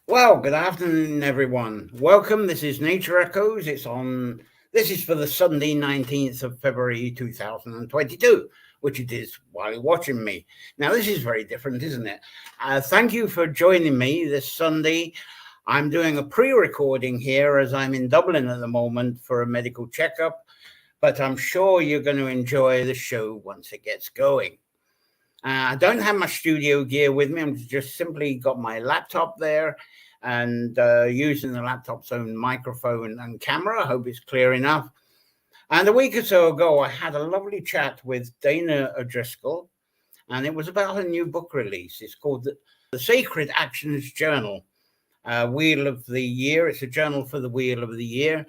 Well, good afternoon, everyone. Welcome. This is Nature Echoes. This is for the Sunday, 19th of February, 2022, which it is while you're watching me. Now, this is very different, isn't it? Thank you for joining me this Sunday. I'm doing a pre-recording here as I'm in Dublin at the moment for a medical checkup, but I'm sure you're going to enjoy the show once it gets going. I don't have my studio gear with me. I'm just simply got my laptop there and using the laptop's own microphone and camera. I hope it's clear enough. And a week or so ago, I had a lovely chat with Dana O'Driscoll, and it was about a new book release. It's called The Sacred Actions Journal, Wheel of the Year. It's a journal for the Wheel of the Year.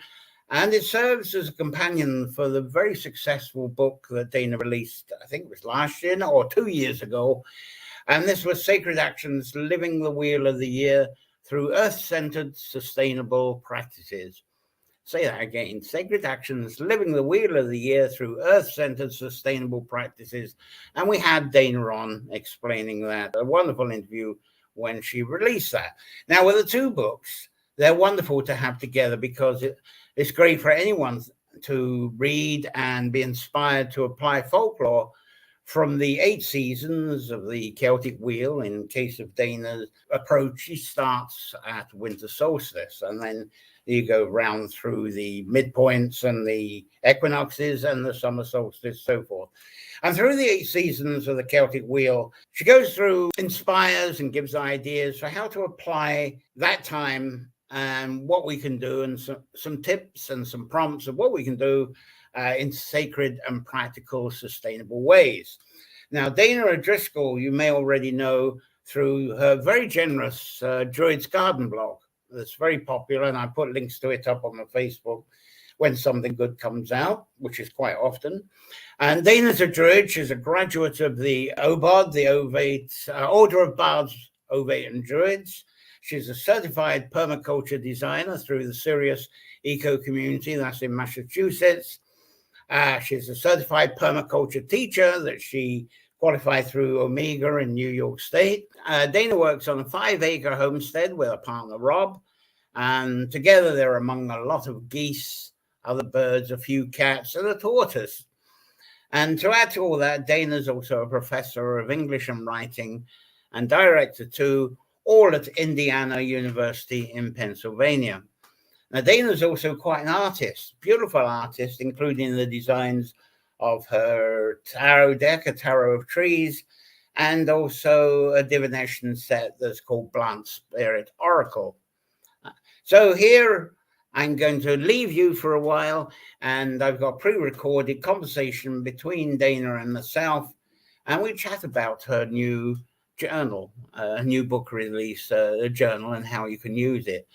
And it serves as a companion for the very successful book that Dana released, I think it was last year or 2 years ago. And this was Sacred Actions, Living the Wheel of the Year through Earth-Centered Sustainable Practices. Say that again. Sacred Actions, Living the Wheel of the Year through Earth-Centered Sustainable Practices. And we had Dana on explaining that. A wonderful interview when she released that. Now, with the two books, they're wonderful to have together because it's great for anyone to read and be inspired to apply folklore from the 8 seasons of the Celtic wheel. In case of Dana's approach, she starts at winter solstice, and then you go round through the midpoints and the equinoxes and the summer solstice, so forth. And through the 8 seasons of the Celtic wheel, she goes through, inspires and gives ideas for how to apply that time and what we can do, and some tips and some prompts of what we can do in sacred and practical, sustainable ways. Now, Dana O'Driscoll, you may already know through her very generous Druid's Garden blog that's very popular, and I put links to it up on my Facebook when something good comes out, which is quite often. And Dana's a Druid. She's a graduate of the OBOD, the Ovate, Order of Bards, Ovate and Druids. She's a certified permaculture designer through the Sirius Eco Community, that's in Massachusetts. She's a certified permaculture teacher that she qualified through Omega in New York State. Dana works on a 5-acre homestead with her partner, Rob. And together they're among a lot of geese, other birds, a few cats, and a tortoise. And to add to all that, Dana's also a professor of English and writing and director too, all at Indiana University in Pennsylvania. Now, Dana's also quite an artist, beautiful artist, including the designs of her tarot deck, a tarot of trees, and also a divination set that's called Blunt Spirit Oracle. So here I'm going to leave you for a while, and I've got pre-recorded conversation between Dana and myself, and we chat about her new journal, a new book release, a journal, and how you can use it,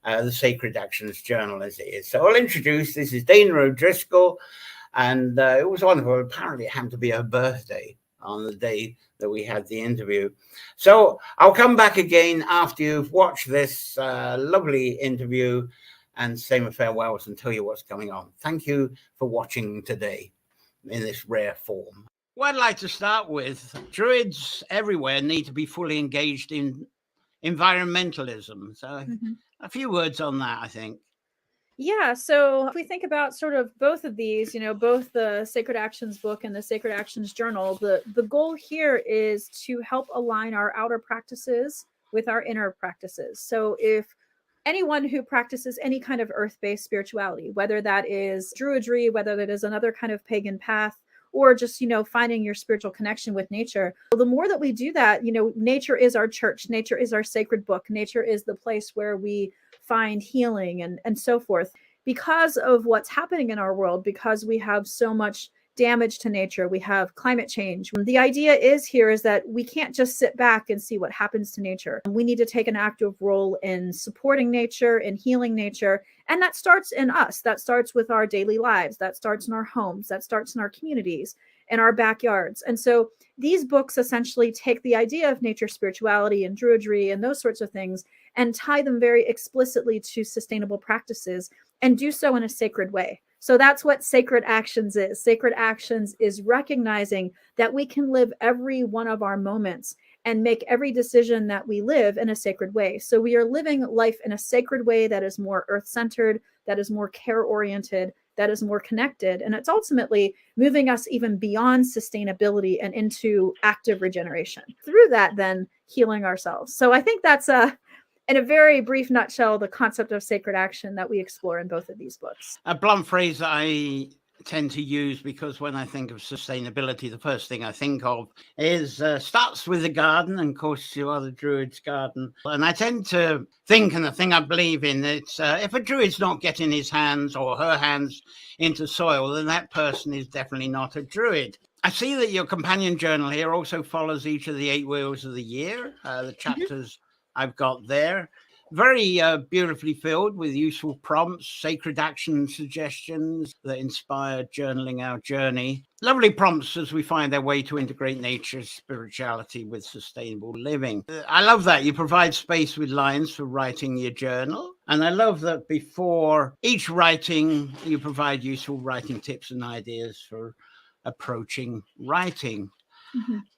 the Sacred Actions Journal as it is. So I'll introduce, this is Dana O'Driscoll, and it was wonderful. Apparently it happened to be her birthday on the day that we had the interview. So I'll come back again after you've watched this lovely interview and say my farewells and tell you what's going on. Thank you for watching today in this rare form. What I'd like to start with, Druids everywhere need to be fully engaged in environmentalism. So a few words on that, I think. Yeah, so if we think about sort of both of these, both the Sacred Actions book and the Sacred Actions Journal, the goal here is to help align our outer practices with our inner practices. So if anyone who practices any kind of earth-based spirituality, whether that is Druidry, whether that is another kind of pagan path, or just, finding your spiritual connection with nature. The more that we do that, nature is our church, nature is our sacred book, nature is the place where we find healing and so forth. Because of what's happening in our world, because we have so much damage to nature, we have climate change. The idea is that we can't just sit back and see what happens to nature. We need to take an active role in supporting nature, in healing nature. And that starts in us. That starts with our daily lives. That starts in our homes. That starts in our communities, in our backyards. And so these books essentially take the idea of nature spirituality and Druidry and those sorts of things and tie them very explicitly to sustainable practices and do so in a sacred way. So that's what Sacred Actions is. Sacred Actions is recognizing that we can live every one of our moments and make every decision that we live in a sacred way. So we are living life in a sacred way that is more earth-centered, that is more care-oriented, that is more connected. And it's ultimately moving us even beyond sustainability and into active regeneration. Through that, then healing ourselves. So I think that's in a very brief nutshell, the concept of sacred action that we explore in both of these books. A blunt phrase that I tend to use, because when I think of sustainability, the first thing I think of is starts with the garden, and of course you are the Druid's garden. And I tend to think, and the thing I believe in, it's if a Druid's not getting his hands or her hands into soil, then that person is definitely not a Druid. I see that your companion journal here also follows each of the 8 wheels of the year, the chapters I've got there. Very beautifully filled with useful prompts, sacred action suggestions that inspire journaling our journey. Lovely prompts as we find our way to integrate nature's spirituality with sustainable living. I love that you provide space with lines for writing your journal. And I love that before each writing, you provide useful writing tips and ideas for approaching writing.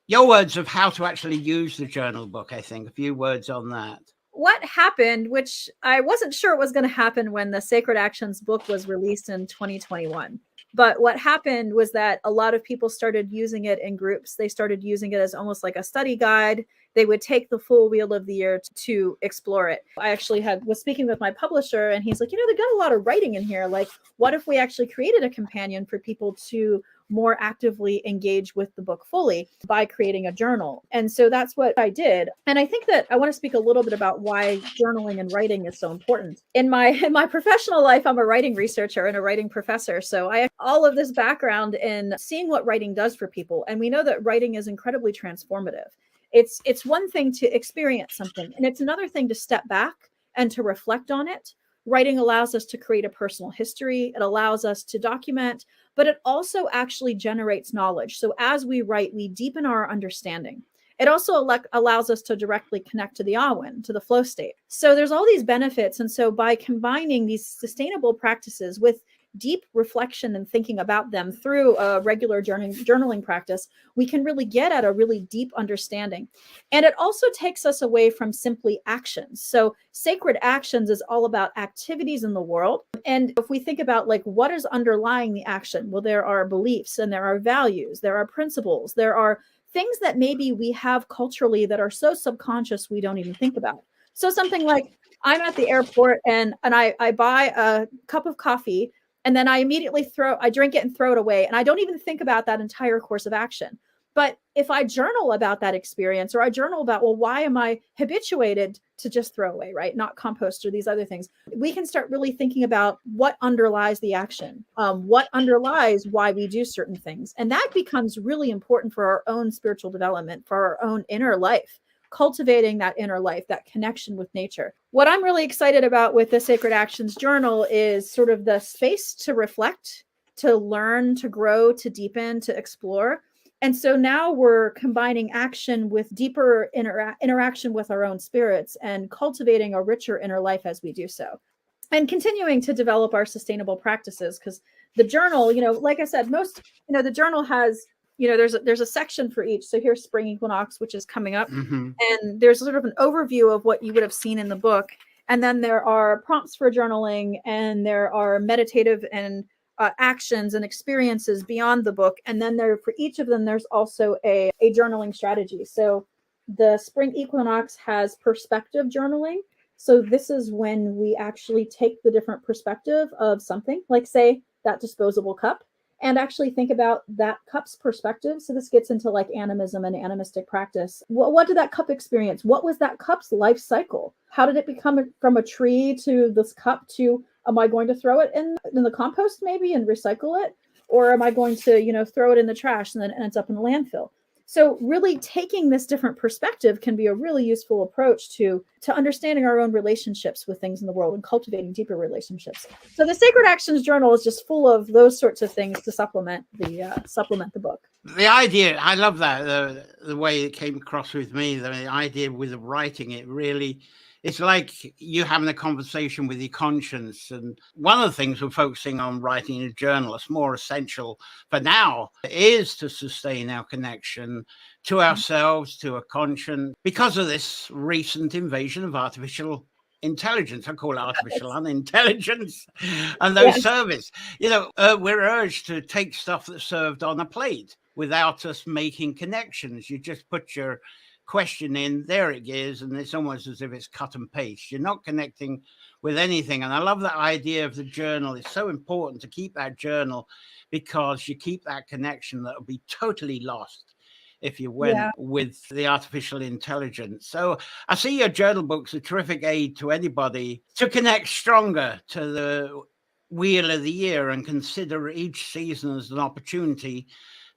Your words of how to actually use the journal book, I think, a few words on that. What happened, which I wasn't sure it was going to happen when the Sacred Actions book was released in 2021. But what happened was that a lot of people started using it in groups. They started using it as almost like a study guide. They would take the full wheel of the year to explore it. I actually was speaking with my publisher, and he's like, they got a lot of writing in here. Like, what if we actually created a companion for people to more actively engage with the book fully by creating a journal? And so that's what I did. And I think that I want to speak a little bit about why journaling and writing is so important. In my professional life, I'm a writing researcher and a writing professor. So I have all of this background in seeing what writing does for people. And we know that writing is incredibly transformative. It's one thing to experience something, and it's another thing to step back and to reflect on it. Writing allows us to create a personal history. It allows us to document, but it also actually generates knowledge. So as we write, we deepen our understanding. It also allows us to directly connect to the Awen, to the flow state. So there's all these benefits. And so by combining these sustainable practices with deep reflection and thinking about them through a regular journaling practice, we can really get at a really deep understanding. And it also takes us away from simply actions. So sacred actions is all about activities in the world. And if we think about like what is underlying the action, well, there are beliefs and there are values, there are principles, there are things that maybe we have culturally that are so subconscious we don't even think about. So something like I'm at the airport and I buy a cup of coffee, and then I immediately drink it and throw it away. And I don't even think about that entire course of action. But if I journal about that experience, or I journal about, well, why am I habituated to just throw away, right? Not compost or these other things. We can start really thinking about what underlies the action, what underlies why we do certain things. And that becomes really important for our own spiritual development, for our own inner life. Cultivating that inner life, that connection with nature. What I'm really excited about with the Sacred Actions Journal is sort of the space to reflect, to learn, to grow, to deepen, to explore. And so now we're combining action with deeper interaction with our own spirits and cultivating a richer inner life as we do so. And continuing to develop our sustainable practices, because the journal, like I said, the journal has there's a section for each. So here's spring equinox, which is coming up. And there's sort of an overview of what you would have seen in the book. And then there are prompts for journaling, and there are meditative and actions and experiences beyond the book. And then for each of them, there's also a journaling strategy. So the spring equinox has perspective journaling. So this is when we actually take the different perspective of something, like say that disposable cup, and actually think about that cup's perspective. So this gets into like animism and animistic practice. What did that cup experience? What was that cup's life cycle? How did it become from a tree to this cup to, am I going to throw it in the compost maybe and recycle it? Or am I going to, throw it in the trash and then it ends up in the landfill? So really taking this different perspective can be a really useful approach to understanding our own relationships with things in the world and cultivating deeper relationships. So the Sacred Actions Journal is just full of those sorts of things to supplement the book. The idea, I love that, the way it came across with me, the idea with the writing, it It's like you having a conversation with your conscience. And one of the things we're focusing on writing a journal that's more essential for now is to sustain our connection to ourselves, to a conscience, because of this recent invasion of artificial intelligence. I call it artificial unintelligence and those services. We're urged to take stuff that's served on a plate without us making connections. You just put your question in, there it is, and it's almost as if it's cut and paste. You're not connecting with anything. And I love that idea of the journal. It's so important to keep that journal, because you keep that connection that will be totally lost if you went with the artificial intelligence. So I see your journal book's a terrific aid to anybody to connect stronger to the wheel of the year and consider each season as an opportunity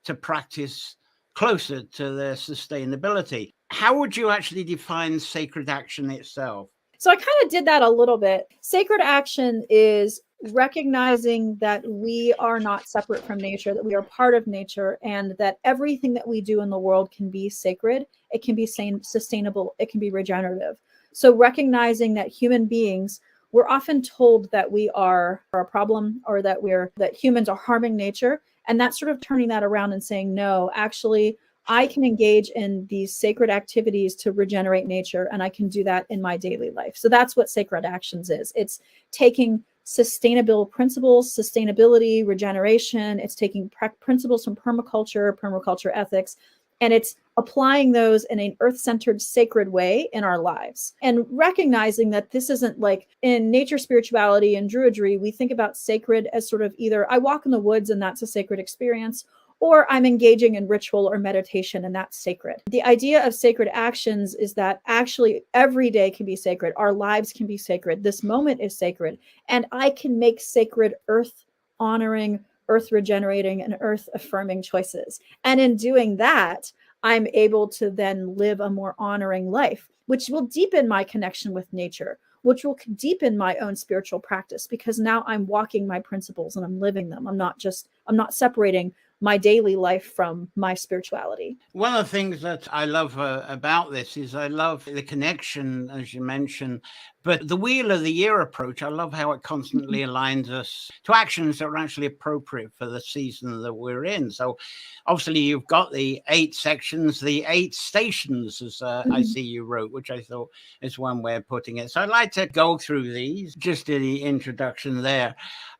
to practice closer to their sustainability. How would you actually define sacred action itself? So I kind of did that a little bit. Sacred action is recognizing that we are not separate from nature, that we are part of nature, and that everything that we do in the world can be sacred. It can be sustainable. It can be regenerative. So recognizing that human beings, we're often told that we are a problem, or that humans are harming nature. And that's sort of turning that around and saying, no, actually, I can engage in these sacred activities to regenerate nature, and I can do that in my daily life. So that's what sacred actions is. It's taking sustainable principles, sustainability, regeneration. It's taking principles from permaculture ethics, and it's applying those in an earth-centered, sacred way in our lives. And recognizing that this isn't like in nature spirituality and Druidry, we think about sacred as sort of either I walk in the woods and that's a sacred experience, or I'm engaging in ritual or meditation and that's sacred. The idea of sacred actions is that actually every day can be sacred. Our lives can be sacred. This moment is sacred. And I can make sacred earth honoring, earth regenerating, and earth affirming choices. And in doing that, I'm able to then live a more honoring life, which will deepen my connection with nature, which will deepen my own spiritual practice, because now I'm walking my principles and I'm living them. I'm not separating my daily life from my spirituality. One of the things that I love about this is I love the connection, as you mentioned, but the wheel of the year approach, I love how it constantly aligns us to actions that are actually appropriate for the season that we're in. So obviously you've got the 8 sections, the 8 stations, as I see you wrote, which I thought is one way of putting it. So I'd like to go through these, just in the introduction there.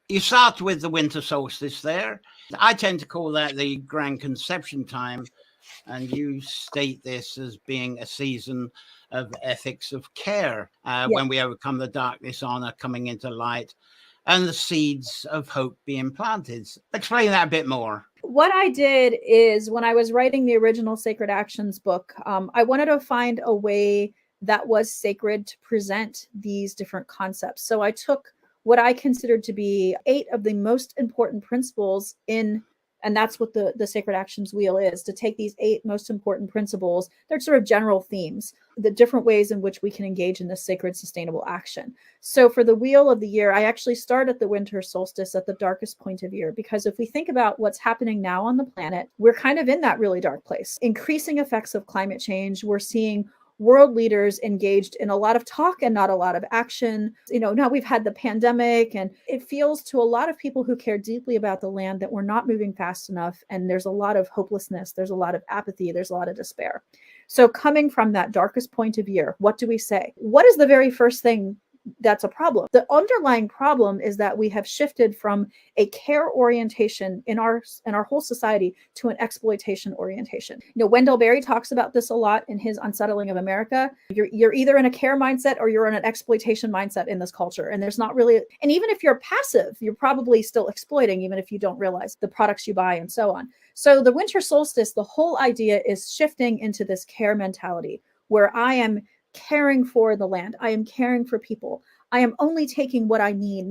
You start with the winter solstice there. I tend to call that the grand conception time, and you state this as being a season of ethics of care, when we overcome the darkness, honor coming into light, and the seeds of hope being planted. Explain that a bit more. What I did is, when I was writing the original Sacred Actions book, I wanted to find a way that was sacred to present these different concepts. So I took what I considered to be 8 of the most important principles and that's what the Sacred Actions Wheel is, to take these 8 most important principles. They're sort of general themes, the different ways in which we can engage in this sacred sustainable action. So for the Wheel of the Year, I actually start at the winter solstice, at the darkest point of year, because if we think about what's happening now on the planet, we're kind of in that really dark place. Increasing effects of climate change. We're seeing world leaders engaged in a lot of talk and not a lot of action. Now we've had the pandemic, and it feels to a lot of people who care deeply about the land that we're not moving fast enough. And there's a lot of hopelessness. There's a lot of apathy. There's a lot of despair. So coming from that darkest point of year, what do we say? What is the very first thing that's a problem? The underlying problem is that we have shifted from a care orientation in our whole society to an exploitation orientation. Wendell Berry talks about this a lot in his Unsettling of America. You're either in a care mindset or you're in an exploitation mindset in this culture. And there's not really, and even if you're passive, you're probably still exploiting, even if you don't realize the products you buy and so on. So the winter solstice, the whole idea is shifting into this care mentality where I am caring for the land. I am caring for people. I am only taking what I need,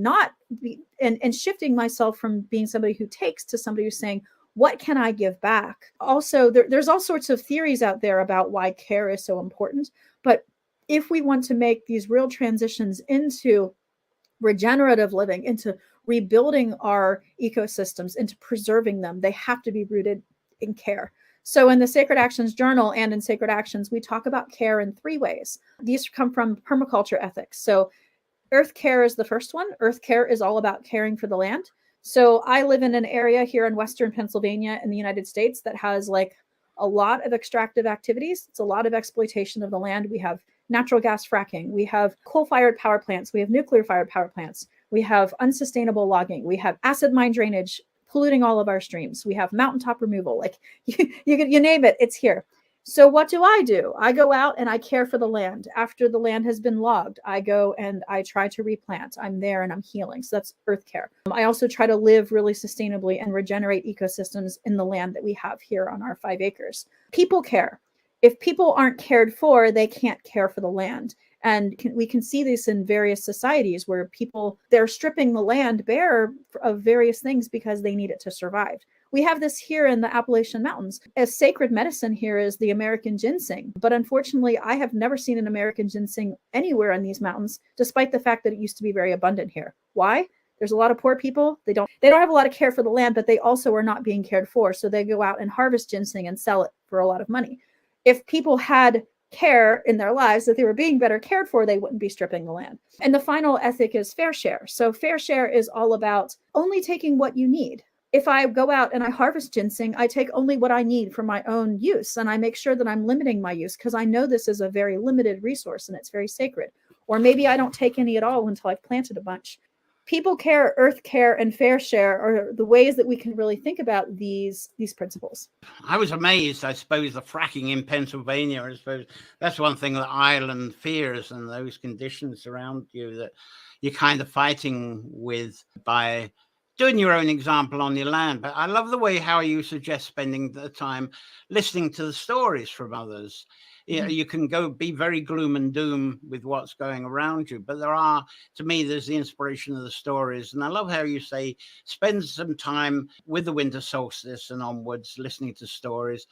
and shifting myself from being somebody who takes to somebody who's saying, what can I give back? Also, there's all sorts of theories out there about why care is so important. But if we want to make these real transitions into regenerative living, into rebuilding our ecosystems, into preserving them, they have to be rooted in care. So in the Sacred Actions Journal and in Sacred Actions, we talk about care in 3 ways. These come from permaculture ethics. So earth care is the first one. Earth care is all about caring for the land. So I live in an area here in Western Pennsylvania in the United States that has like a lot of extractive activities. It's a lot of exploitation of the land. We have natural gas fracking. We have coal-fired power plants. We have nuclear-fired power plants. We have unsustainable logging. We have acid mine drainage polluting all of our streams. We have mountaintop removal. Like you name it, it's here. So what do? I go out and I care for the land. After the land has been logged, I go and I try to replant. I'm there and I'm healing. So that's earth care. I also try to live really sustainably and regenerate ecosystems in the land that we have here on our 5 acres. People care. If people aren't cared for, they can't care for the land. And we can see this in various societies where people, they're stripping the land bare of various things because they need it to survive. We have this here in the Appalachian Mountains. A sacred medicine here is the American ginseng. But unfortunately, I have never seen an American ginseng anywhere in these mountains, despite the fact that it used to be very abundant here. Why? There's a lot of poor people. They don't have a lot of care for the land, but they also are not being cared for. So they go out and harvest ginseng and sell it for a lot of money. If people had care in their lives, that they were being better cared for, they wouldn't be stripping the land. And the final ethic is fair share. So fair share is all about only taking what you need. If I go out and I harvest ginseng, I take only what I need for my own use. And I make sure that I'm limiting my use because I know this is a very limited resource and it's very sacred. Or maybe I don't take any at all until I've planted a bunch. People care, earth care, and fair share are the ways that we can really think about these principles. I was amazed, I suppose, the fracking in Pennsylvania. I suppose that's one thing that Ireland fears, and those conditions around you that you're kind of fighting with by doing your own example on your land. But I love the way how you suggest spending the time listening to the stories from others. You can go be very gloom and doom with what's going around you, but to me, there's the inspiration of the stories. And I love how you say, spend some time with the winter solstice and onwards, listening to stories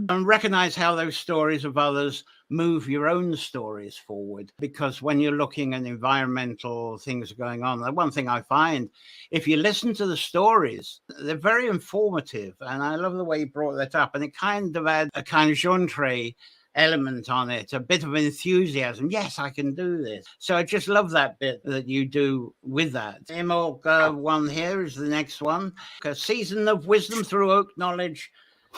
and recognize how those stories of others move your own stories forward. Because when you're looking at environmental things going on, the one thing I find, if you listen to the stories, they're very informative. And I love the way you brought that up. And it kind of adds a kind of genre element on it, a bit of enthusiasm. Yes, I can do this. So I just love that bit that you do with that. Imog one here is the next one. A season of wisdom through oak knowledge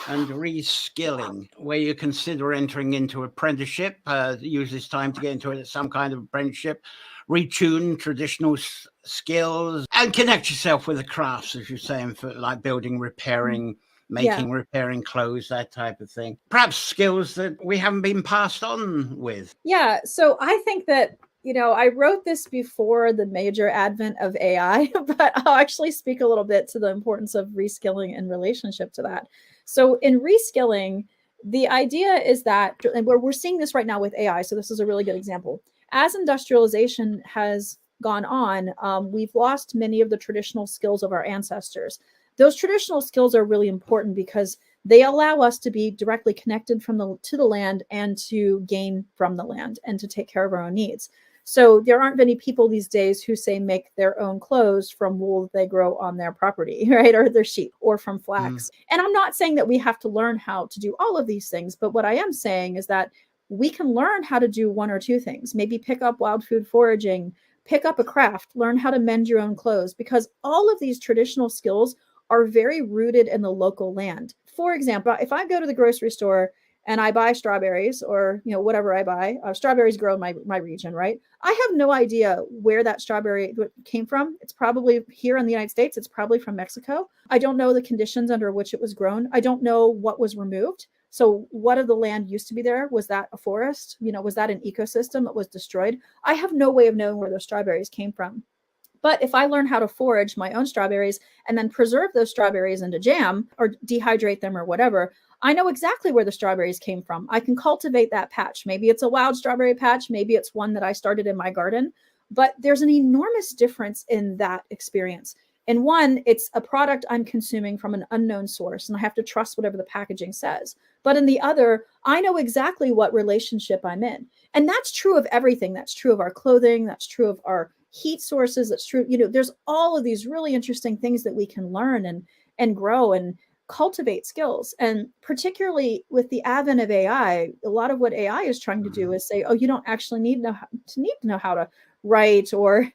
and reskilling, where you consider entering into apprenticeship, use this time to get into some kind of apprenticeship, retune traditional skills and connect yourself with the crafts, as you're saying, for like building, repairing, repairing clothes, that type of thing. Perhaps skills that we haven't been passed on with. Yeah. So I think that, I wrote this before the major advent of AI, but I'll actually speak a little bit to the importance of reskilling in relationship to that. So in reskilling, the idea is that, and we're seeing this right now with AI, so this is a really good example. As industrialization has gone on, we've lost many of the traditional skills of our ancestors. Those traditional skills are really important because they allow us to be directly connected to the land and to gain from the land and to take care of our own needs. So there aren't many people these days who say make their own clothes from wool that they grow on their property, right? Or their sheep or from flax. And I'm not saying that we have to learn how to do all of these things, but what I am saying is that we can learn how to do 1 or 2 things. Maybe pick up wild food foraging, pick up a craft, learn how to mend your own clothes, because all of these traditional skills are very rooted in the local land. For example, if I go to the grocery store and I buy strawberries or, whatever I buy, strawberries grow in my region, right? I have no idea where that strawberry came from. It's probably here in the United States. It's probably from Mexico. I don't know the conditions under which it was grown. I don't know what was removed. So what of the land used to be there? Was that a forest? Was that an ecosystem that was destroyed? I have no way of knowing where those strawberries came from. But if I learn how to forage my own strawberries and then preserve those strawberries into jam or dehydrate them or whatever, I know exactly where the strawberries came from. I can cultivate that patch. Maybe it's a wild strawberry patch. Maybe it's one that I started in my garden. But there's an enormous difference in that experience. In one, it's a product I'm consuming from an unknown source, and I have to trust whatever the packaging says. But in the other, I know exactly what relationship I'm in. And that's true of everything. That's true of our clothing. That's true of our heat sources. That's true. There's all of these really interesting things that we can learn and grow. And cultivate skills. And particularly with the advent of AI, a lot of what AI is trying to do is say, oh, you don't actually need to know how to write or,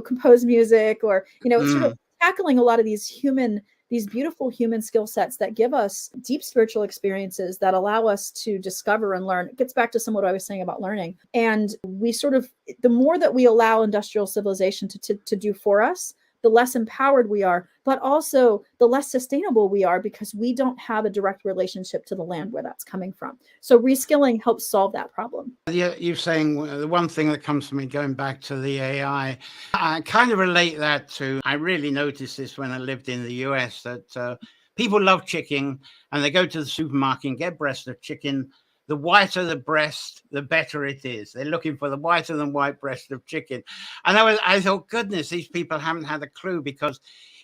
compose music, or, it's sort of tackling a lot of these beautiful human skill sets that give us deep spiritual experiences that allow us to discover and learn. It gets back to some of what I was saying about learning. And we sort of, the more that we allow industrial civilization to do for us, the less empowered we are, but also the less sustainable we are, because we don't have a direct relationship to the land where that's coming from. So reskilling helps solve that problem. Yeah, you're saying the one thing that comes to me going back to the AI, I kind of relate that to, I really noticed this when I lived in the US, that people love chicken and they go to the supermarket and get breast of chicken. The whiter the breast, the better it is. They're looking for the whiter than white breast of chicken. And I thought, goodness, these people haven't had a clue, because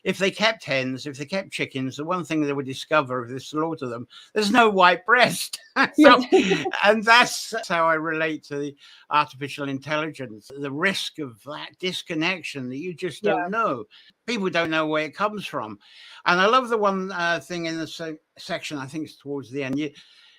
if they kept hens, if they kept chickens, the one thing they would discover if they slaughter them, there's no white breast. And that's how I relate to the artificial intelligence, the risk of that disconnection that you just don't know. People don't know where it comes from. And I love the one thing in the section, I think it's towards the end,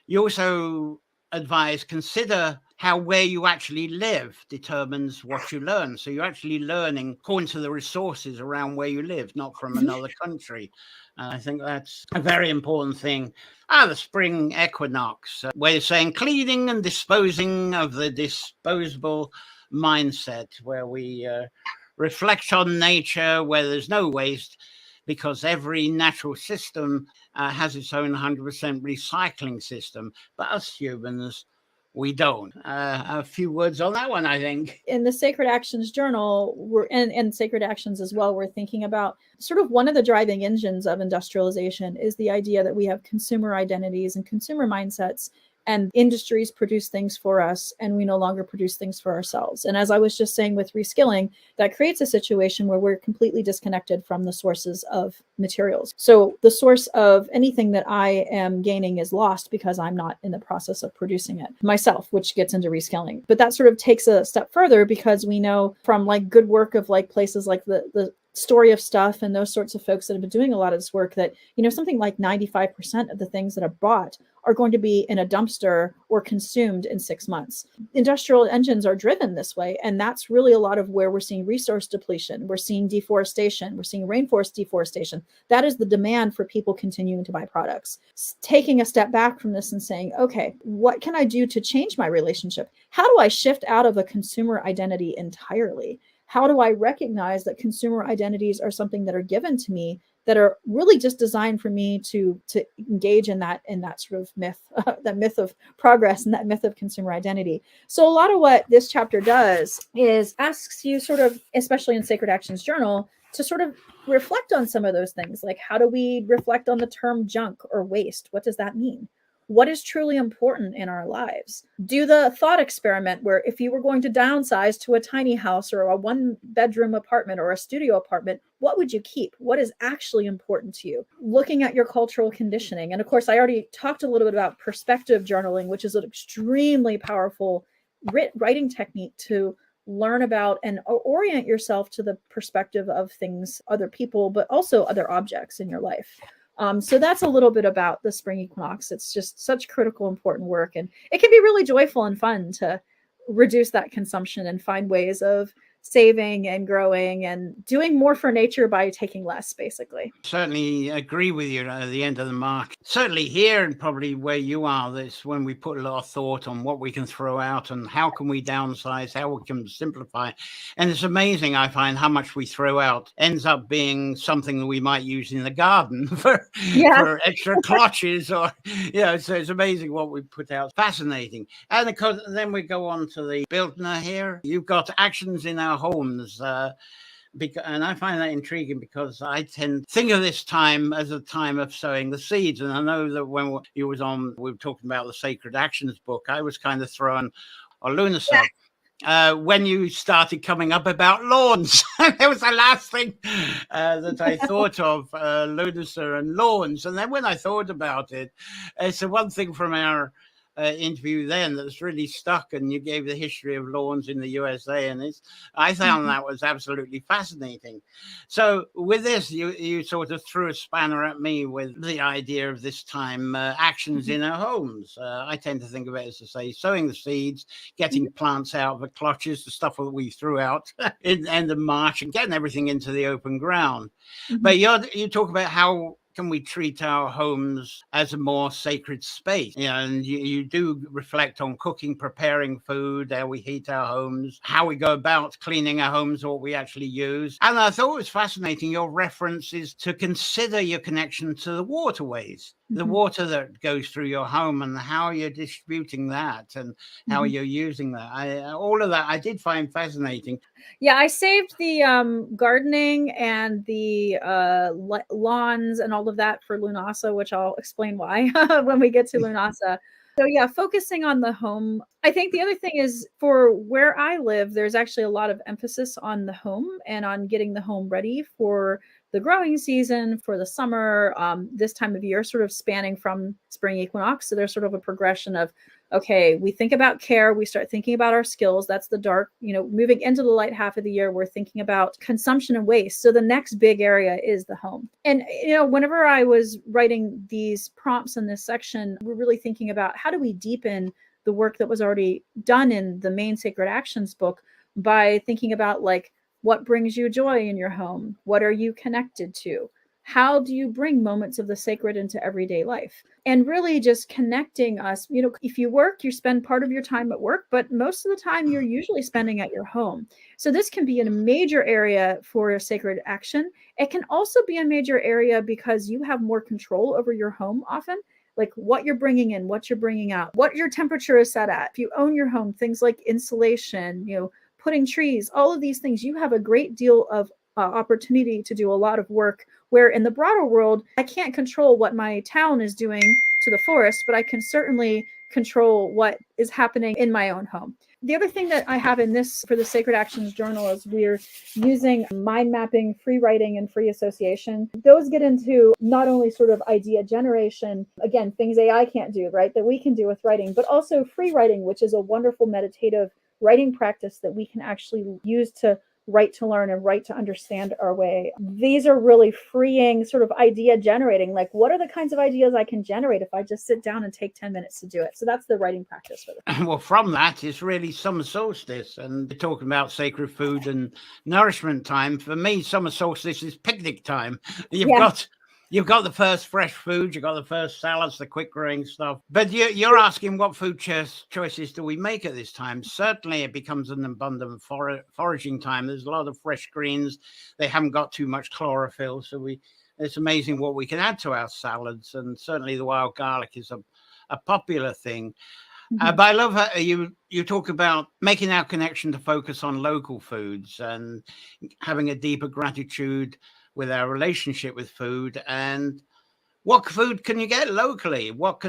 you also advise, consider how where you actually live determines what you learn. So you're actually learning according to the resources around where you live, not from another country. I think that's a very important thing. The spring equinox, where you're saying cleaning and disposing of the disposable mindset, where we reflect on nature, where there's no waste, because every natural system has its own 100% recycling system. But us humans, we don't. A few words on that one, I think. In the Sacred Actions Journal, and Sacred Actions as well, we're thinking about sort of one of the driving engines of industrialization is the idea that we have consumer identities and consumer mindsets, and industries produce things for us and we no longer produce things for ourselves. And as I was just saying with reskilling, that creates a situation where we're completely disconnected from the sources of materials. So the source of anything that I am gaining is lost because I'm not in the process of producing it myself, which gets into reskilling. But that sort of takes a step further, because we know from like good work of like places like the Story of Stuff and those sorts of folks that have been doing a lot of this work, that, something like 95% of the things that are bought are going to be in a dumpster or consumed in 6 months. Industrial engines are driven this way. And that's really a lot of where we're seeing resource depletion. We're seeing deforestation. We're seeing rainforest deforestation. That is the demand for people continuing to buy products. Taking a step back from this and saying, okay, what can I do to change my relationship? How do I shift out of a consumer identity entirely? How do I recognize that consumer identities are something that are given to me, that are really just designed for me to engage in that sort of myth, that myth of progress and that myth of consumer identity. So a lot of what this chapter does is asks you sort of, especially in Sacred Actions Journal, to sort of reflect on some of those things. Like, how do we reflect on the term junk or waste? What does that mean? What is truly important in our lives? Do the thought experiment where if you were going to downsize to a tiny house or a 1-bedroom apartment or a studio apartment, what would you keep? What is actually important to you? Looking at your cultural conditioning. And of course, I already talked a little bit about perspective journaling, which is an extremely powerful writing technique to learn about and orient yourself to the perspective of things, other people, but also other objects in your life. So that's a little bit about the spring equinox. It's just such critical, important work. And it can be really joyful and fun to reduce that consumption and find ways of saving and growing and doing more for nature by taking less, basically. Certainly agree with you at the end of the mark. Certainly here, and probably where you are, that's when we put a lot of thought on what we can throw out and how can we downsize, how we can simplify. And it's amazing, I find, how much we throw out ends up being something that we might use in the garden for extra clutches, or so it's amazing what we put out. Fascinating. And of course, then we go on to the Bildner here. You've got actions in our homes, and I find that intriguing, because I tend to think of this time as a time of sowing the seeds. And I know that when we were talking about the Sacred Actions book, I was kind of thrown on Lunacy. When you started coming up about lawns. That was the last thing that I thought of, Lunacy and lawns. And then when I thought about it, it's the one thing from our interview then that's really stuck, and you gave the history of lawns in the USA, and I found that was absolutely fascinating. So with this, you sort of threw a spanner at me with the idea of this time actions in our homes. I tend to think of it as to say sowing the seeds, getting plants out of the clutches, the stuff that we threw out in the end of March, and getting everything into the open ground. But you talk about how can we treat our homes as a more sacred space? And you do reflect on cooking, preparing food, how we heat our homes, how we go about cleaning our homes, what we actually use. And I thought it was fascinating, your references to consider your connection to the waterways, the water that goes through your home, and how you're distributing that and how you're using that. All of that I did find fascinating. Yeah, I saved the gardening and the lawns and all of that for Lunasa, which I'll explain why when we get to Lunasa. So yeah, focusing on the home. I think the other thing is, for where I live, there's actually a lot of emphasis on the home and on getting the home ready for the growing season, for the summer, this time of year, sort of spanning from spring equinox. So there's sort of a progression of, okay, we think about care, we start thinking about our skills. That's the dark, moving into the light half of the year, we're thinking about consumption and waste. So the next big area is the home. And, whenever I was writing these prompts in this section, we're really thinking about how do we deepen the work that was already done in the main Sacred Actions book by thinking about, like, what brings you joy in your home? What are you connected to? How do you bring moments of the sacred into everyday life? And really just connecting us. If you work, you spend part of your time at work, but most of the time you're usually spending at your home. So this can be in a major area for a sacred action. It can also be a major area because you have more control over your home often, like what you're bringing in, what you're bringing out, what your temperature is set at. If you own your home, things like insulation, putting trees, all of these things, you have a great deal of opportunity to do a lot of work, where in the broader world, I can't control what my town is doing to the forest, but I can certainly control what is happening in my own home. The other thing that I have in this for the Sacred Actions Journal is we're using mind mapping, free writing, and free association. Those get into not only sort of idea generation, again, things AI can't do, right, that we can do with writing, but also free writing, which is a wonderful meditative writing practice that we can actually use to write to learn and write to understand our way. These are really freeing, sort of idea generating. Like, what are the kinds of ideas I can generate if I just sit down and take 10 minutes to do it? So that's the writing practice for this. Well, from that is really summer solstice, and talking about sacred food and nourishment time. For me, summer solstice is picnic time. You've got the first fresh food, you've got the first salads, the quick growing stuff. But you're asking what food choices do we make at this time? Certainly it becomes an abundant foraging time. There's a lot of fresh greens. They haven't got too much chlorophyll. So it's amazing what we can add to our salads. And certainly the wild garlic is a popular thing. But I love how you talk about making our connection to focus on local foods and having a deeper gratitude with our relationship with food. And what food can you get locally? What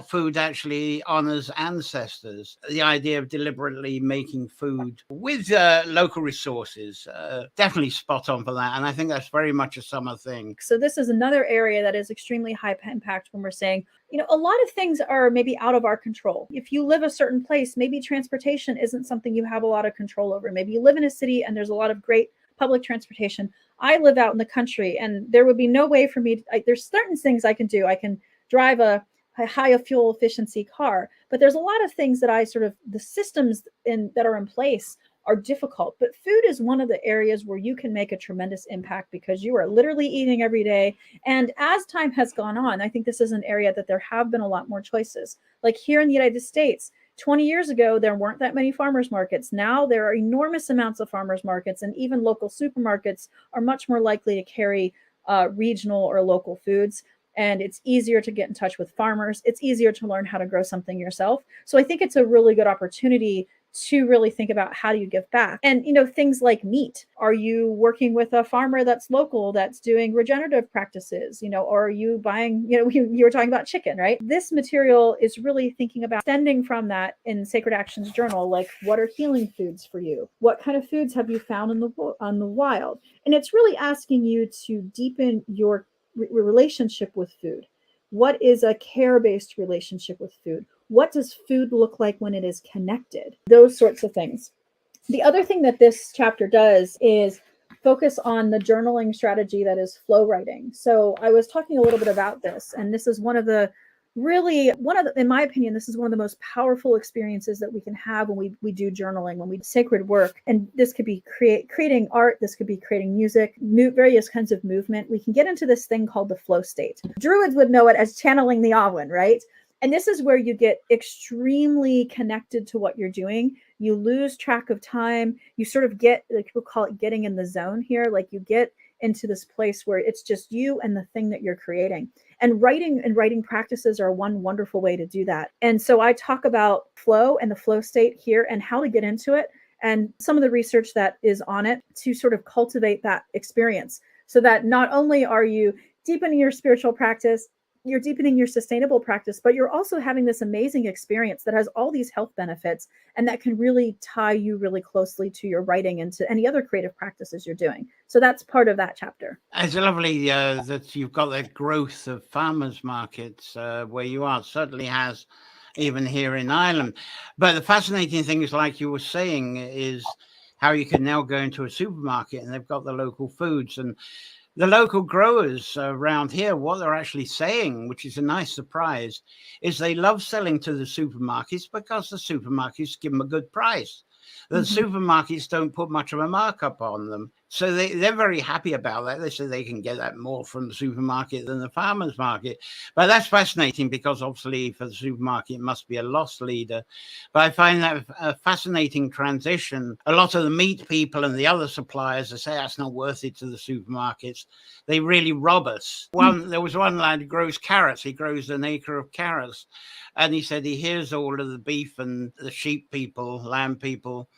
food actually honors ancestors? The idea of deliberately making food with local resources, definitely spot on for that. And I think that's very much a summer thing. So this is another area that is extremely high impact when we're saying, a lot of things are maybe out of our control. If you live a certain place, maybe transportation isn't something you have a lot of control over. Maybe you live in a city and there's a lot of great public transportation. I live out in the country, and there would be no way for me there's certain things I can do. I can drive a high fuel efficiency car, but there's a lot of things that the systems that are in place are difficult. But food is one of the areas where you can make a tremendous impact because you are literally eating every day. And as time has gone on, I think this is an area that there have been a lot more choices. Like here in the United States, 20 years ago, there weren't that many farmers markets. Now there are enormous amounts of farmers markets, and even local supermarkets are much more likely to carry regional or local foods. And it's easier to get in touch with farmers. It's easier to learn how to grow something yourself. So I think it's a really good opportunity to really think about how do you give back. And, things like meat. Are you working with a farmer that's local, that's doing regenerative practices, or are you buying, you were talking about chicken, right? This material is really thinking about extending from that in Sacred Actions Journal, like what are healing foods for you? What kind of foods have you found on the wild? And it's really asking you to deepen your relationship with food. What is a care-based relationship with food? What does food look like when it is connected? Those sorts of things. The other thing that this chapter does is focus on the journaling strategy that is flow writing. So I was talking a little bit about this, and this is in my opinion, this is one of the most powerful experiences that we can have when we do journaling, when we do sacred work. And this could be creating art, this could be creating music, various kinds of movement. We can get into this thing called the flow state. Druids would know it as channeling the Awen, right? And this is where you get extremely connected to what you're doing. You lose track of time. You sort of get, like people call it, getting in the zone here. Like you get into this place where it's just you and the thing that you're creating. And writing practices are one wonderful way to do that. And so I talk about flow and the flow state here and how to get into it and some of the research that is on it to sort of cultivate that experience, so that not only are you deepening your spiritual practice, you're deepening your sustainable practice, but you're also having this amazing experience that has all these health benefits and that can really tie you really closely to your writing and to any other creative practices you're doing. So that's part of that chapter. It's lovely that you've got that growth of farmers markets where you are. It certainly has, even here in Ireland. But the fascinating thing is, like you were saying, is how you can now go into a supermarket and they've got the local foods. And the local growers around here, what they're actually saying, which is a nice surprise, is they love selling to the supermarkets because the supermarkets give them a good price. The supermarkets don't put much of a markup on them. So they're very happy about that. They say they can get that more from the supermarket than the farmer's market. But that's fascinating because obviously for the supermarket, it must be a loss leader. But I find that a fascinating transition. A lot of the meat people and the other suppliers, they say that's not worth it to the supermarkets. They really rob us. There was one lad who grows carrots. He grows an acre of carrots. And he said he hears all of the beef and the sheep people, lamb people,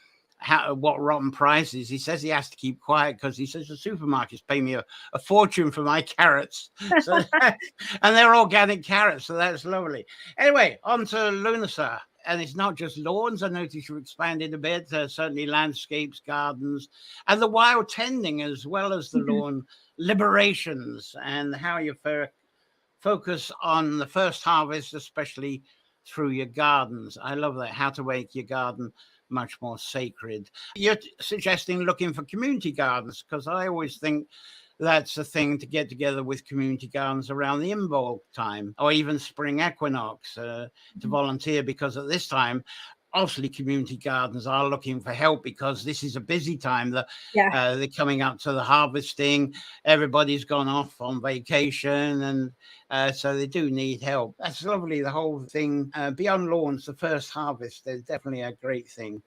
what rotten prices. He says he has to keep quiet because he says the supermarkets pay me a fortune for my carrots. So and they're organic carrots, so that's lovely. Anyway, on to Lunasa. And it's not just lawns. I noticed you expanded a bit, certainly landscapes, gardens, and the wild tending as well as the lawn liberations, and how you focus on the first harvest, especially through your gardens. I love that, how to make your garden much more sacred. You're suggesting looking for community gardens, because I always think that's the thing, to get together with community gardens around the Imbolc time or even spring equinox to volunteer, because at this time, obviously community gardens are looking for help because this is a busy time. They're coming up to the harvesting. Everybody's gone off on vacation, and so they do need help. That's lovely, the whole thing. Beyond lawns, the first harvest is definitely a great thing.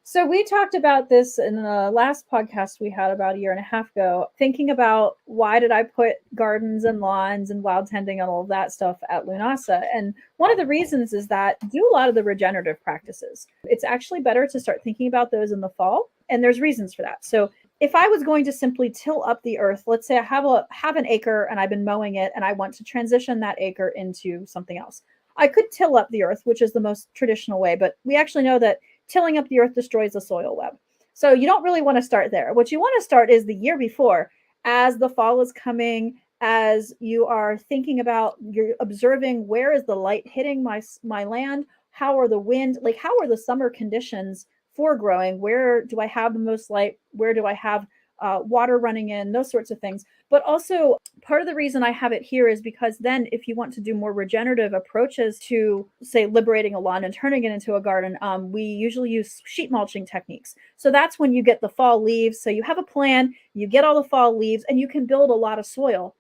So we talked about this in the last podcast we had about a year and a half ago, thinking about why did I put gardens and lawns and wild tending and all of that stuff at Lunasa. And one of the reasons is that do a lot of the regenerative practices. It's actually better to start thinking about those in the fall. And there's reasons for that. So if I was going to simply till up the earth, let's say I have an acre and I've been mowing it and I want to transition that acre into something else. I could till up the earth, which is the most traditional way, but we actually know that tilling up the earth destroys the soil web. So you don't really want to start there. What you want to start is the year before, as the fall is coming, as you are thinking about, you're observing, where is the light hitting my land? How are the wind, like how are the summer conditions for growing? Where do I have the most light? Where do I have water running in? Those sorts of things. But also part of the reason I have it here is because then if you want to do more regenerative approaches to, say, liberating a lawn and turning it into a garden, we usually use sheet mulching techniques. So that's when you get the fall leaves. So you have a plan, you get all the fall leaves, and you can build a lot of soil.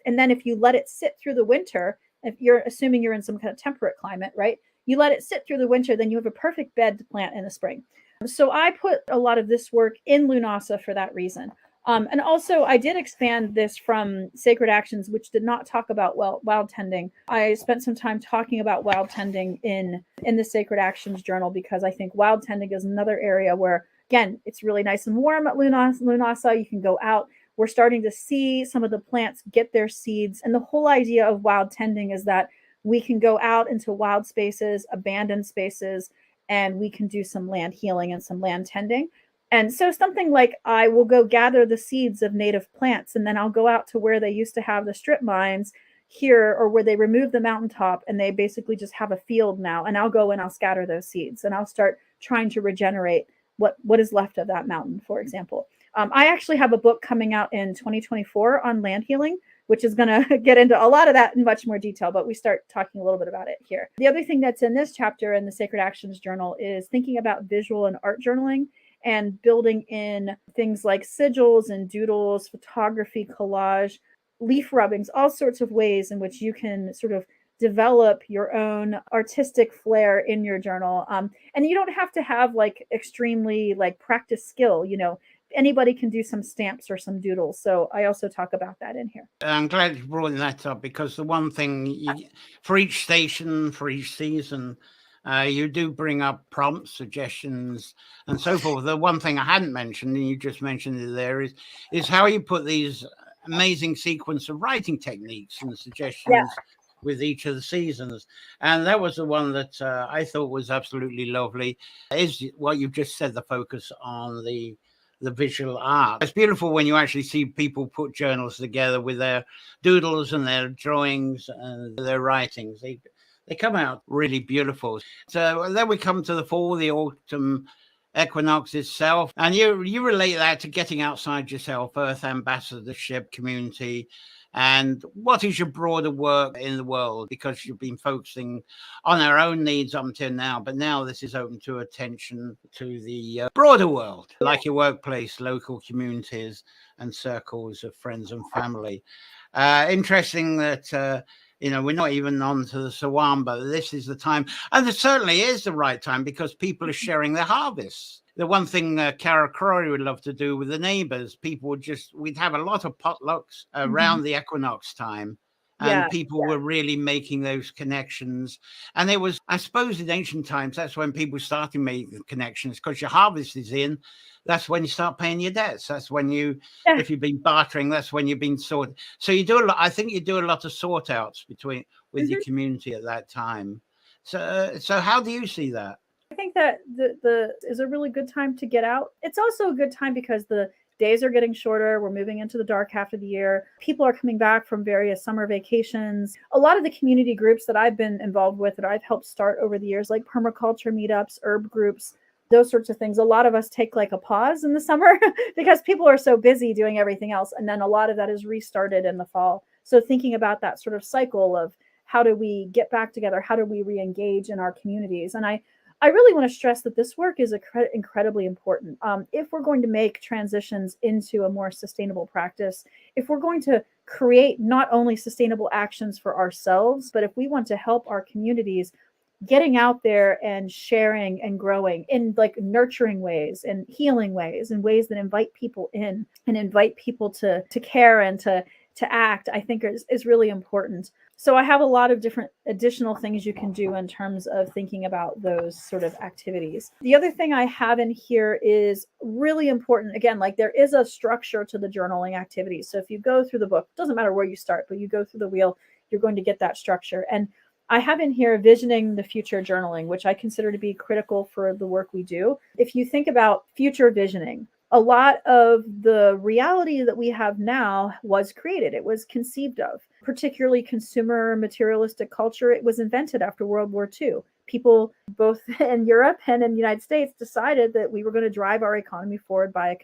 And then if you let it sit through the winter, if you're assuming you're in some kind of temperate climate, right? You let it sit through the winter, then you have a perfect bed to plant in the spring. So I put a lot of this work in Lunasa for that reason. And also I did expand this from Sacred Actions, which did not talk about wild tending. I spent some time talking about wild tending in the Sacred Actions journal, because I think wild tending is another area where, again, it's really nice and warm at Lunasa. You can go out. We're starting to see some of the plants get their seeds. And the whole idea of wild tending is that we can go out into wild spaces, abandoned spaces, and we can do some land healing and some land tending. And so something like I will go gather the seeds of native plants, and then I'll go out to where they used to have the strip mines, here, or where they remove the mountaintop and they basically just have a field now, and I'll go and I'll scatter those seeds and I'll start trying to regenerate what is left of that mountain, for example. I actually have a book coming out in 2024 on land healing, which is going to get into a lot of that in much more detail, but we start talking a little bit about it here. The other thing that's in this chapter in the Sacred Actions Journal is thinking about visual and art journaling and building in things like sigils and doodles, photography, collage, leaf rubbings, all sorts of ways in which you can sort of develop your own artistic flair in your journal. And you don't have to have like extremely like practice skill, anybody can do some stamps or some doodles. So I also talk about that in here. I'm glad you brought that up, because the one thing for each station, for each season, you do bring up prompts, suggestions, and so forth. The one thing I hadn't mentioned, and you just mentioned it there, is how you put these amazing sequence of writing techniques and suggestions with each of the seasons. And that was the one that I thought was absolutely lovely, is what you've just said, the focus on the visual art. It's beautiful when you actually see people put journals together with their doodles and their drawings and their writings. They come out really beautiful. So then we come to the fall, the autumn equinox itself, and you relate that to getting outside yourself, earth ambassadorship, community. And what is your broader work in the world? Because you've been focusing on our own needs up until now, but now this is open to attention to the broader world, like your workplace, local communities, and circles of friends and family. Interesting that we're not even on to the Sawam, but this is the time, and it certainly is the right time, because people are sharing their harvests. The one thing Cara Croy would love to do with the neighbors, we'd have a lot of potlucks around the equinox time. And people were really making those connections. And it was, I suppose, in ancient times, that's when people started making the connections, because your harvest is in. That's when you start paying your debts. That's when if you've been bartering, that's when you've been sorted. So you do a lot. I think you do a lot of sort outs with your community at that time. So how do you see that? I think that the is a really good time to get out. It's also a good time because the days are getting shorter. We're moving into the dark half of the year. People are coming back from various summer vacations. A lot of the community groups that I've been involved with, that I've helped start over the years, like permaculture meetups, herb groups, those sorts of things. A lot of us take like a pause in the summer because people are so busy doing everything else. And then a lot of that is restarted in the fall. So thinking about that sort of cycle of how do we get back together? How do we re-engage in our communities? And I really want to stress that this work is incredibly important. If we're going to make transitions into a more sustainable practice, if we're going to create not only sustainable actions for ourselves, but if we want to help our communities getting out there and sharing and growing in like nurturing ways and healing ways and ways that invite people in and invite people to care and to act, I think is really important. So I have a lot of different additional things you can do in terms of thinking about those sort of activities. The other thing I have in here is really important. Again, like there is a structure to the journaling activities. So if you go through the book, it doesn't matter where you start, but you go through the wheel, you're going to get that structure. And I have in here visioning the future journaling, which I consider to be critical for the work we do. If you think about future visioning, a lot of the reality that we have now was created. It was conceived of, particularly consumer materialistic culture. It was invented after World War II. People both in Europe and in the United States decided that we were going to drive our economy forward by a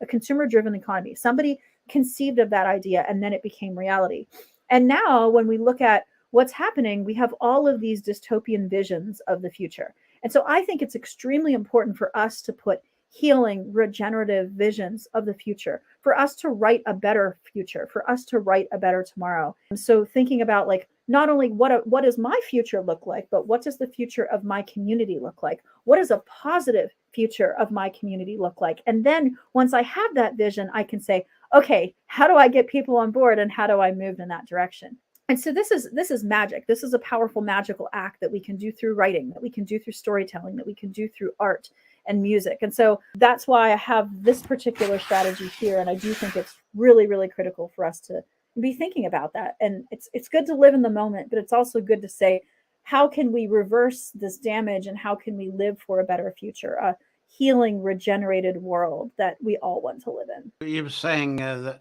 consumer-driven economy. Somebody conceived of that idea, and then it became reality. And now when we look at what's happening, we have all of these dystopian visions of the future. And so I think it's extremely important for us to put healing, regenerative visions of the future, for us to write a better future, for us to write a better tomorrow. And so thinking about like, not only what does my future look like, but what does the future of my community look like? What does a positive future of my community look like? And then once I have that vision, I can say, okay, how do I get people on board and how do I move in that direction? And so this is magic. This is a powerful magical act that we can do through writing, that we can do through storytelling, that we can do through art and music. And so that's why I have this particular strategy here. And I do think it's really, really critical for us to be thinking about that. And it's good to live in the moment, but it's also good to say, how can we reverse this damage and how can we live for a better future? healing, regenerated world that we all want to live in. You were saying that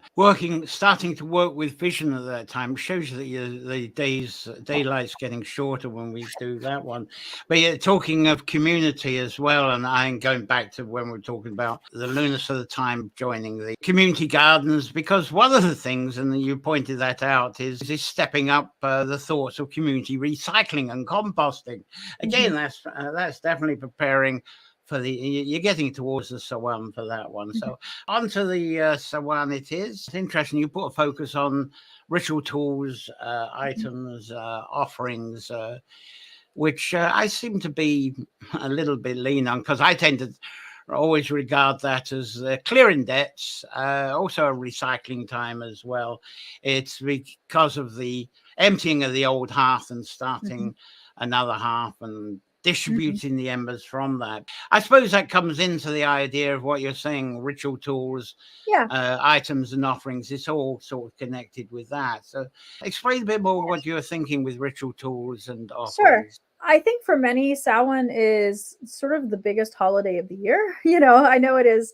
starting to work with vision at that time shows you that the daylight's getting shorter when we do that one. But you're talking of community as well, and I'm going back to when we were talking about the lunas of the time joining the community gardens, because one of the things, and you pointed that out, is stepping up the thoughts of community recycling and composting. Again, that's definitely preparing for you're getting towards the Sawan for that one. So onto the Sawan it is. It's interesting. You put a focus on ritual tools, items, offerings, which I seem to be a little bit lean on, because I tend to always regard that as clearing debts, also a recycling time as well. It's because of the emptying of the old hearth and starting another hearth and distributing the embers from that. I suppose that comes into the idea of what you're saying, ritual tools, items and offerings. It's all sort of connected with that. So explain a bit more what you're thinking with ritual tools and offerings. Sure. I think for many, Samhain is sort of the biggest holiday of the year. You know, I know it is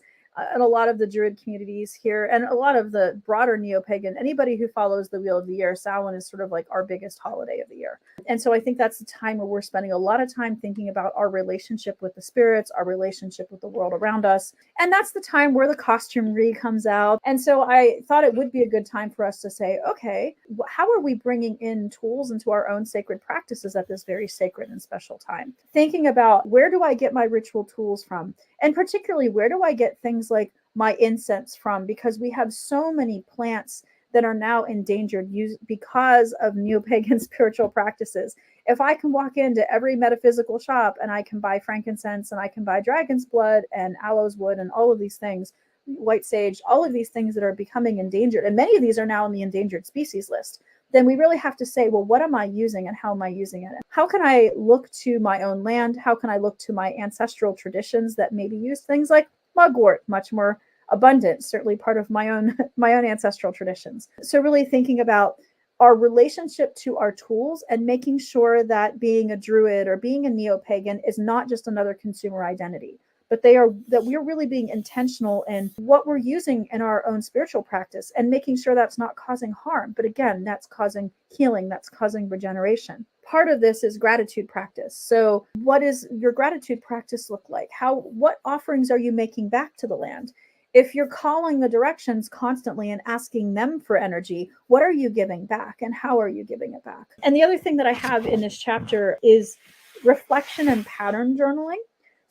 in a lot of the Druid communities here and a lot of the broader neo-pagan, anybody who follows the Wheel of the Year, Samhain is sort of like our biggest holiday of the year. And so I think that's the time where we're spending a lot of time thinking about our relationship with the spirits, our relationship with the world around us. And that's the time where the costumery comes out. And so I thought it would be a good time for us to say, okay, how are we bringing in tools into our own sacred practices at this very sacred and special time? Thinking about, where do I get my ritual tools from? And particularly, where do I get things like my incense from? Because we have so many plants that are now endangered because of neo-pagan spiritual practices. If I can walk into every metaphysical shop and I can buy frankincense and I can buy dragon's blood and aloes wood and all of these things, white sage, all of these things that are becoming endangered, and many of these are now on the endangered species list, then we really have to say, well, what am I using and how am I using it? How can I look to my own land? How can I look to my ancestral traditions that maybe use things like mugwort, much more abundant, certainly part of my own ancestral traditions. So really thinking about our relationship to our tools and making sure that being a Druid or being a neo-pagan is not just another consumer identity, but that we're really being intentional in what we're using in our own spiritual practice and making sure that's not causing harm. But again, that's causing healing, that's causing regeneration. Part of this is gratitude practice. So what does your gratitude practice look like? What offerings are you making back to the land? If you're calling the directions constantly and asking them for energy, what are you giving back and how are you giving it back? And the other thing that I have in this chapter is reflection and pattern journaling.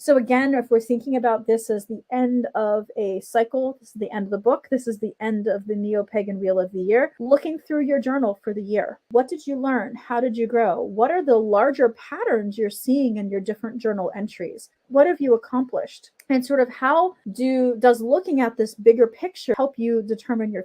So again, if we're thinking about this as the end of a cycle, this is the end of the book, this is the end of the neo-pagan Wheel of the Year, looking through your journal for the year. What did you learn? How did you grow? What are the larger patterns you're seeing in your different journal entries? What have you accomplished? And sort of how does looking at this bigger picture help you determine your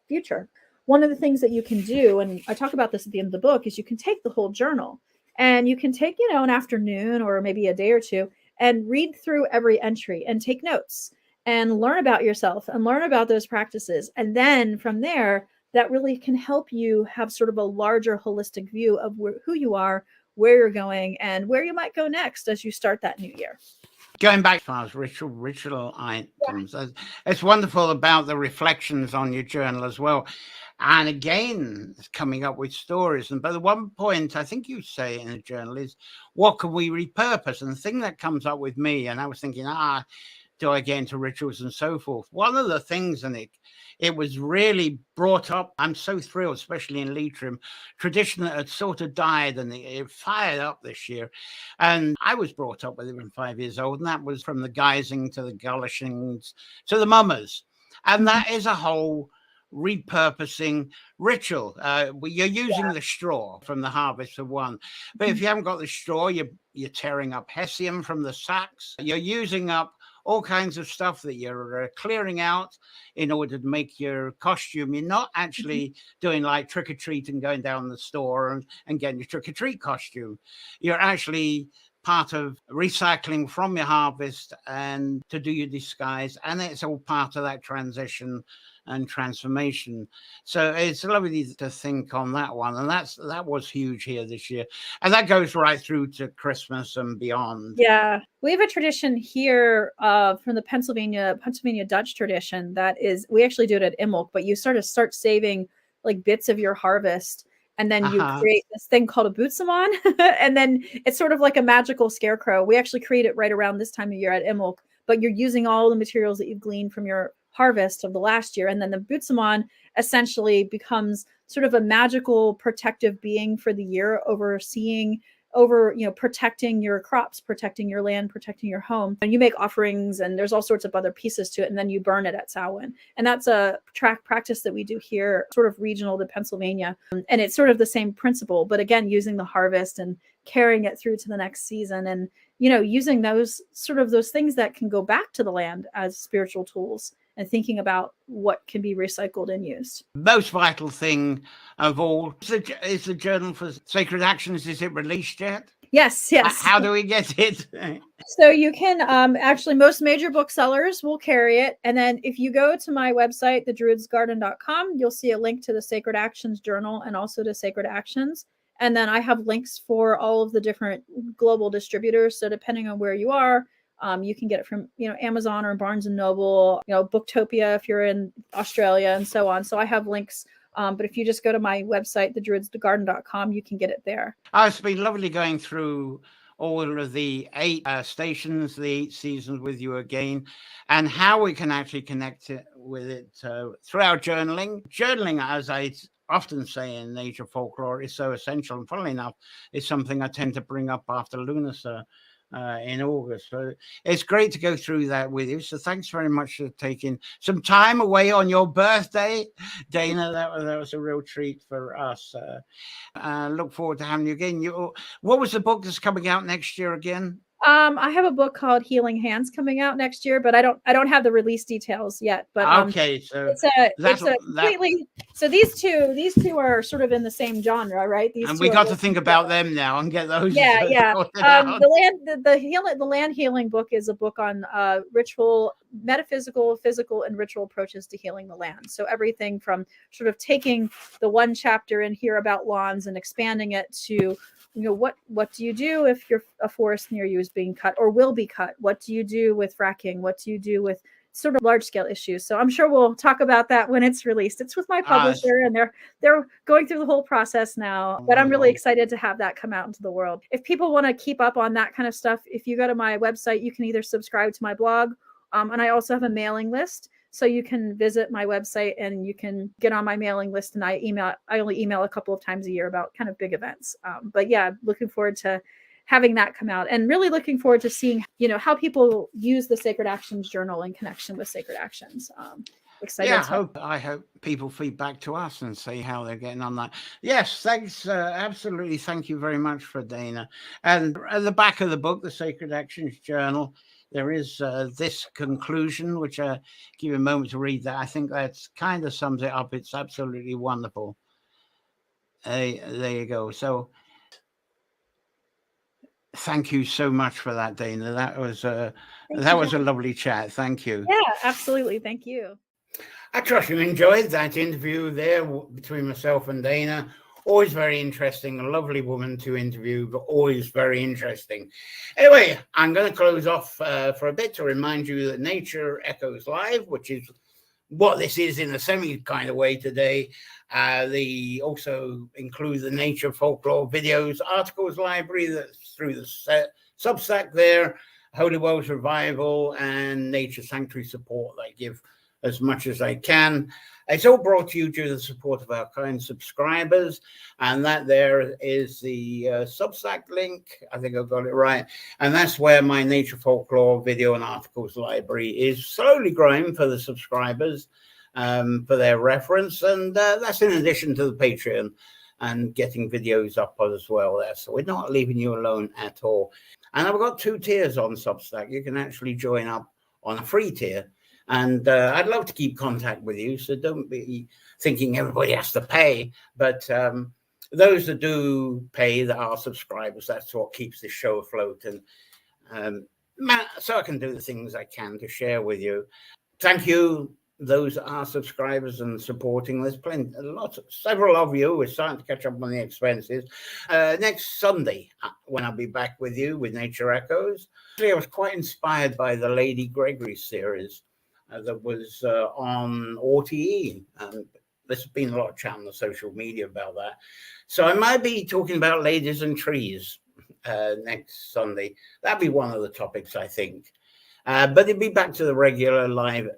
future? One of the things that you can do, and I talk about this at the end of the book, is you can take the whole journal and you can take, an afternoon or maybe a day or two and read through every entry and take notes and learn about yourself and learn about those practices. And then from there, that really can help you have sort of a larger holistic view of who you are, where you're going, and where you might go next as you start that new year. Going back as far as ritual items, it's wonderful about the reflections on your journal as well. And again, coming up with stories. But the one point I think you say in the journal is, what can we repurpose? And the thing that comes up with me, and I was thinking, do I get into rituals and so forth? One of the things, and it was really brought up, I'm so thrilled, especially in Leitrim, tradition that had sort of died and it fired up this year. And I was brought up with it when 5 years old, and that was from the guising to the gullishings to the mummers. And that is a whole repurposing ritual. You're using the straw from the harvest of one, but if you haven't got the straw, you're tearing up hessium from the sacks. You're using up all kinds of stuff that you're clearing out in order to make your costume. You're not actually doing like trick-or-treat and going down the store and getting your trick-or-treat costume. You're actually part of recycling from your harvest and to do your disguise. And it's all part of that transition and transformation. So it's lovely to think on that one. And that was huge here this year. And that goes right through to Christmas and beyond. Yeah. We have a tradition here from the Pennsylvania Dutch tradition that is, we actually do it at Imbolc, but you sort of start saving like bits of your harvest. And then you create this thing called a bootsamon. And then it's sort of like a magical scarecrow. We actually create it right around this time of year at Imbolc, but you're using all the materials that you've gleaned from your harvest of the last year. And then the bootsamon essentially becomes sort of a magical protective being for the year, protecting your crops, protecting your land, protecting your home. And you make offerings and there's all sorts of other pieces to it. And then you burn it at Samhain. And that's a practice that we do here, sort of regional to Pennsylvania. And it's sort of the same principle, but again, using the harvest and carrying it through to the next season. And, using those things that can go back to the land as spiritual tools and thinking about what can be recycled and used. Most vital thing of all is the Journal for Sacred Actions. Is it released yet? Yes. How do we get it? So you can actually, most major booksellers will carry it. And then if you go to my website, thedruidsgarden.com, you'll see a link to the Sacred Actions Journal and also to Sacred Actions. And then I have links for all of the different global distributors. So depending on where you are, you can get it from, Amazon or Barnes and Noble, Booktopia if you're in Australia and so on. So I have links. But if you just go to my website, thedruidsgarden.com, you can get it there. It's been lovely going through all of the 8 stations, the 8 seasons with you again, and how we can actually connect it with it through our journaling. Journaling, as I often say in nature folklore, is so essential. And funnily enough, it's something I tend to bring up after Lunacy in August. So it's great to go through that with you. So thanks very much for taking some time away on your birthday, Dana. That was a real treat for us. Look forward to having you again. What was the book that's coming out next year again? I have a book called Healing Hands coming out next year, but I don't have the release details yet. But okay, so it's a completely. So these two are sort of in the same genre, right? And we got to think about them now and get those. Yeah. The land healing book is a book on ritual, metaphysical, physical, and ritual approaches to healing the land. So everything from sort of taking the one chapter in here about lawns and expanding it to, what do you do if a forest near you is being cut or will be cut? What do you do with fracking? What do you do with sort of large scale issues? So I'm sure we'll talk about that when it's released. It's with my publisher and they're going through the whole process now, but I'm really excited to have that come out into the world. If people want to keep up on that kind of stuff, if you go to my website, you can either subscribe to my blog, and I also have a mailing list. So you can visit my website and you can get on my mailing list. And I only email a couple of times a year about kind of big events. But yeah, looking forward to having that come out and really looking forward to seeing, how people use the Sacred Actions Journal in connection with Sacred Actions. Excited. Yeah, I hope people feed back to us and see how they're getting on that. Yes, thanks. Absolutely. Thank you very much for Dana. And at the back of the book, the Sacred Actions Journal, there is this conclusion, which I give you a moment to read that. I think that kind of sums it up. It's absolutely wonderful. There you go. So thank you so much for that, Dana. That was a lovely chat. Thank you. Yeah, absolutely. Thank you. I trust you enjoyed that interview there between myself and Dana. Always very interesting, a lovely woman to interview, but always very interesting. Anyway, I'm going to close off for a bit to remind you that Nature Echoes Live, which is what this is in a semi kind of way today. They also include the Nature Folklore videos, articles library that's through the Substack there, Holy Wells Revival, and Nature Sanctuary support that I give as much as I can. It's all brought to you due to the support of our kind subscribers, and that there is the Substack link. I think I've got it right, and that's where my Nature Folklore video and articles library is slowly growing for the subscribers, for their reference, and that's in addition to the Patreon and getting videos up as well there. So we're not leaving you alone at all. And I've got 2 tiers on Substack. You can actually join up on a free tier. And I'd love to keep contact with you, so don't be thinking everybody has to pay. But those that do pay, that are subscribers, that's what keeps the show afloat, and so I can do the things I can to share with you. Thank you, those that are subscribers and supporting. There's plenty, several of you. We're starting to catch up on the expenses. Next Sunday, when I'll be back with you with Nature Echoes, actually, I was quite inspired by the Lady Gregory series that was on RTE. There's been a lot of chat on the social media about that. So I might be talking about ladies and trees next Sunday. That'd be one of the topics, I think. But it'll be back to the regular live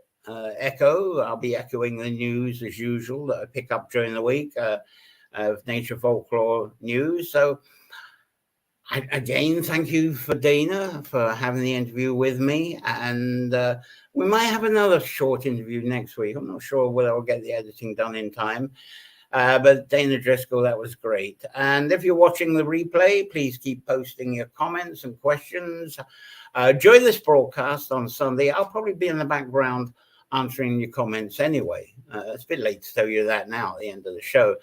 echo. I'll be echoing the news as usual that I pick up during the week of nature folklore news. So again, thank you for Dana for having the interview with me. And we might have another short interview next week. I'm not sure whether I'll get the editing done in time. But Dana Driscoll, that was great. And if you're watching the replay, please keep posting your comments and questions. During this broadcast on Sunday, I'll probably be in the background answering your comments anyway. It's a bit late to tell you that now at the end of the show.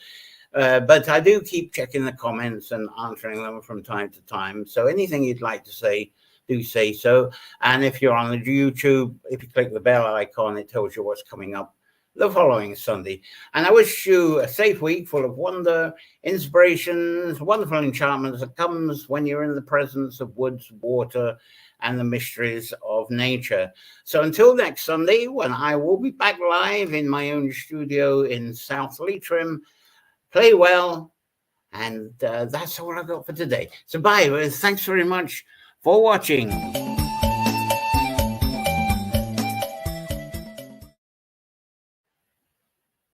But I do keep checking the comments and answering them from time to time. So anything you'd like to say, do say so. And if you're on the YouTube, if you click the bell icon, it tells you what's coming up the following Sunday. And I wish you a safe week full of wonder, inspirations, wonderful enchantments that comes when you're in the presence of woods, water, and the mysteries of nature. So until next Sunday, when I will be back live in my own studio in South Leitrim, play well. And that's all I've got for today. So bye. Thanks very much for watching.